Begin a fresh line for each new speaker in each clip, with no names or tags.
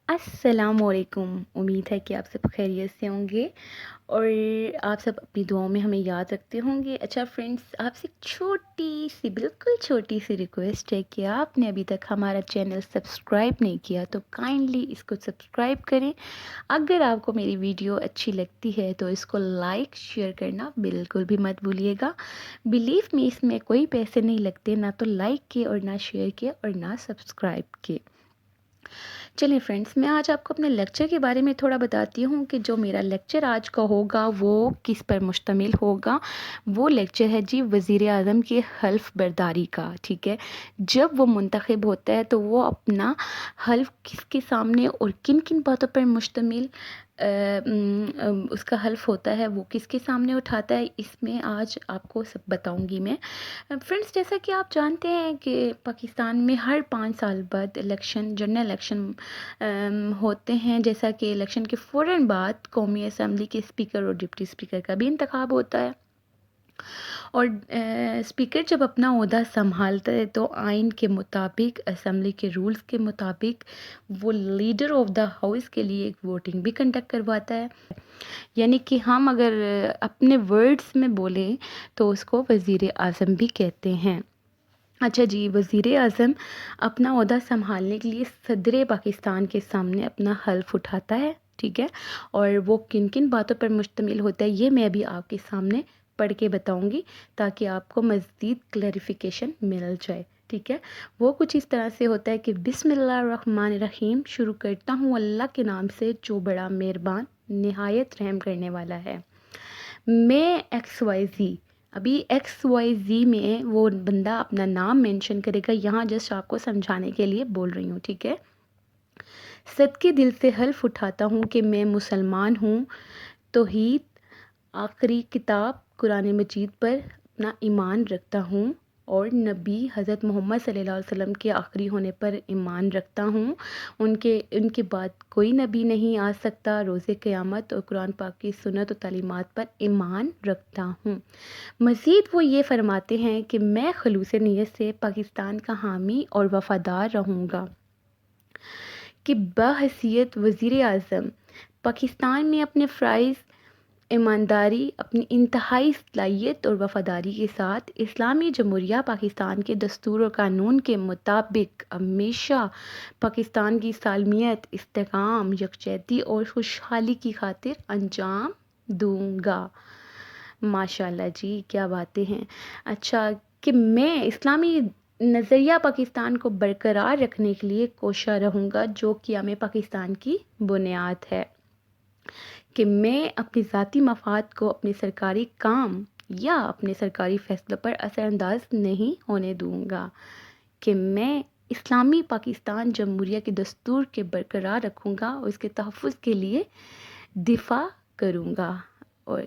السلام علیکم، امید ہے کہ آپ سب خیریت سے ہوں گے اور آپ سب اپنی دعاؤں میں ہمیں یاد رکھتے ہوں گے۔ اچھا فرینڈس، آپ سے ایک چھوٹی سی بالکل چھوٹی سی ریکویسٹ ہے کہ آپ نے ابھی تک ہمارا چینل سبسکرائب نہیں کیا تو کائنڈلی اس کو سبسکرائب کریں۔ اگر آپ کو میری ویڈیو اچھی لگتی ہے تو اس کو لائک شیئر کرنا بالکل بھی مت بھولیے گا۔ بلیو می، اس میں کوئی پیسے نہیں لگتے، نہ تو لائک کے اور نہ شیئر کے اور نہ سبسکرائب کے۔ چلیں فرینڈس، میں آج آپ کو اپنے لیکچر کے بارے میں تھوڑا بتاتی ہوں کہ جو میرا لیکچر آج کا ہوگا وہ کس پر مشتمل ہوگا۔ وہ لیکچر ہے جی وزیر اعظم کی حلف برداری کا، ٹھیک ہے۔ جب وہ منتخب ہوتا ہے تو وہ اپنا حلف کس کے سامنے اور کن کن باتوں پر مشتمل اس کا حلف ہوتا ہے وہ کس کے سامنے اٹھاتا ہے، اس میں آج آپ کو سب بتاؤں گی میں۔ فرینڈس، جیسا کہ آپ جانتے ہیں کہ پاکستان میں ہر 5 سال بعد جنرل الیکشن ہوتے ہیں، جیسا کہ الیکشن کے فوراً بعد قومی اسمبلی کے اسپیکر اور ڈپٹی اسپیکر کا بھی انتخاب ہوتا ہے۔ اور اسپیکر جب اپنا عہدہ سنبھالتا ہے تو آئین کے مطابق، اسمبلی کے رولز کے مطابق وہ لیڈر آف دا ہاؤس کے لیے ایک ووٹنگ بھی کنڈکٹ کرواتا ہے۔ یعنی کہ ہم اگر اپنے ورڈز میں بولیں تو اس کو وزیر اعظم بھی کہتے ہیں۔ اچھا جی، وزیر اعظم اپنا عہدہ سنبھالنے کے لیے صدر پاکستان کے سامنے اپنا حلف اٹھاتا ہے، ٹھیک ہے۔ اور وہ کن کن باتوں پر مشتمل ہوتا ہے یہ میں بھی آپ کے سامنے پڑھ کے بتاؤں گی تاکہ آپ کو مزید کلیریفیکیشن مل جائے، ٹھیک ہے۔ وہ کچھ اس طرح سے ہوتا ہے کہ بسم اللہ الرحمن الرحیم، شروع کرتا ہوں اللہ کے نام سے جو بڑا مہربان نہایت رحم کرنے والا ہے۔ میں ایکس وائی زی، ابھی ایکس وائی زی میں وہ بندہ اپنا نام مینشن کرے گا، یہاں جسٹ آپ کو سمجھانے کے لیے بول رہی ہوں، ٹھیک ہے۔ صدقے دل سے حلف اٹھاتا ہوں کہ میں مسلمان ہوں، توحید، آخری کتاب قرآن مجید پر اپنا ایمان رکھتا ہوں اور نبی حضرت محمد صلی اللہ علیہ وسلم کے آخری ہونے پر ایمان رکھتا ہوں، ان کے بعد کوئی نبی نہیں آ سکتا، روز قیامت اور قرآن پاک کی سنت و تعلیمات پر ایمان رکھتا ہوں۔ مزید وہ یہ فرماتے ہیں کہ میں خلوص نیت سے پاکستان کا حامی اور وفادار رہوں گا، کہ بحیثیت وزیر اعظم پاکستان میں اپنے فرائض ایمانداری، اپنی انتہائی صلاحیت اور وفاداری کے ساتھ اسلامی جمہوریہ پاکستان کے دستور اور قانون کے مطابق ہمیشہ پاکستان کی سالمیت، استحکام، یکجہتی اور خوشحالی کی خاطر انجام دوں گا۔ ماشاء اللہ جی، کیا باتیں ہیں۔ اچھا، کہ میں اسلامی نظریہ پاکستان کو برقرار رکھنے کے لیے کوشاں رہوں گا جو قیام پاکستان کی بنیاد ہے، کہ میں اپنی ذاتی مفاد کو اپنے سرکاری کام یا اپنے سرکاری فیصلوں پر اثر انداز نہیں ہونے دوں گا، کہ میں اسلامی پاکستان جمہوریہ کے دستور کے برقرار رکھوں گا اور اس کے تحفظ کے لیے دفاع کروں گا۔ اور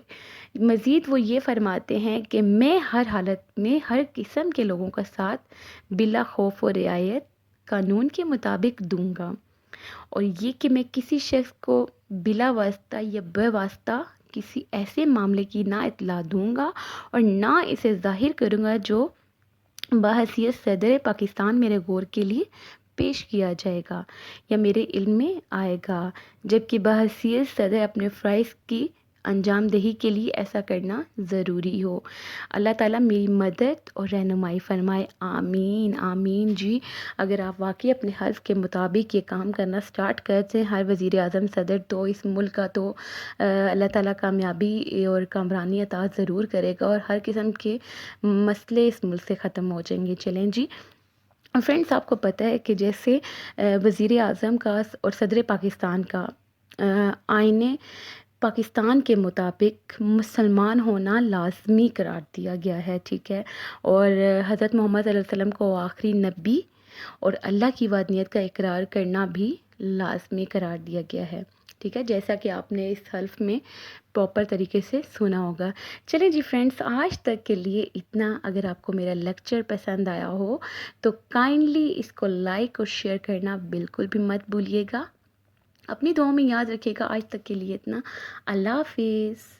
مزید وہ یہ فرماتے ہیں کہ میں ہر حالت میں ہر قسم کے لوگوں کا ساتھ بلا خوف و رعایت قانون کے مطابق دوں گا، اور یہ کہ میں کسی شخص کو بلا واسطہ یا بے واسطہ کسی ایسے معاملے کی نہ اطلاع دوں گا اور نہ اسے ظاہر کروں گا جو بحیثیت صدر پاکستان میرے غور کے لیے پیش کیا جائے گا یا میرے علم میں آئے گا، جبکہ بحیثیت صدر اپنے فرائض کی انجام دہی کے لیے ایسا کرنا ضروری ہو۔ اللہ تعالیٰ میری مدد اور رہنمائی فرمائے، آمین آمین جی۔ اگر آپ واقعی اپنے حلف کے مطابق یہ کام کرنا سٹارٹ کرتے ہیں، ہر وزیر اعظم صدر، تو اس ملک کا تو اللہ تعالیٰ کامیابی اور کامرانی عطا ضرور کرے گا اور ہر قسم کے مسئلے اس ملک سے ختم ہو جائیں گے۔ چلیں جی فرینڈس، آپ کو پتہ ہے کہ جیسے وزیر اعظم کا اور صدر پاکستان کا آئین پاکستان کے مطابق مسلمان ہونا لازمی قرار دیا گیا ہے، ٹھیک ہے۔ اور حضرت محمد صلی اللہ علیہ وسلم کو آخری نبی اور اللہ کی وحدانیت کا اقرار کرنا بھی لازمی قرار دیا گیا ہے، ٹھیک ہے، جیسا کہ آپ نے اس حلف میں پراپر طریقے سے سنا ہوگا۔ چلیں جی فرینڈس، آج تک کے لیے اتنا۔ اگر آپ کو میرا لیکچر پسند آیا ہو تو کائنڈلی اس کو لائک اور شیئر کرنا بالکل بھی مت بھولیے گا۔ اپنی دعاؤں میں یاد رکھیے گا۔ آج تک کے لیے اتنا۔ اللہ حافظ۔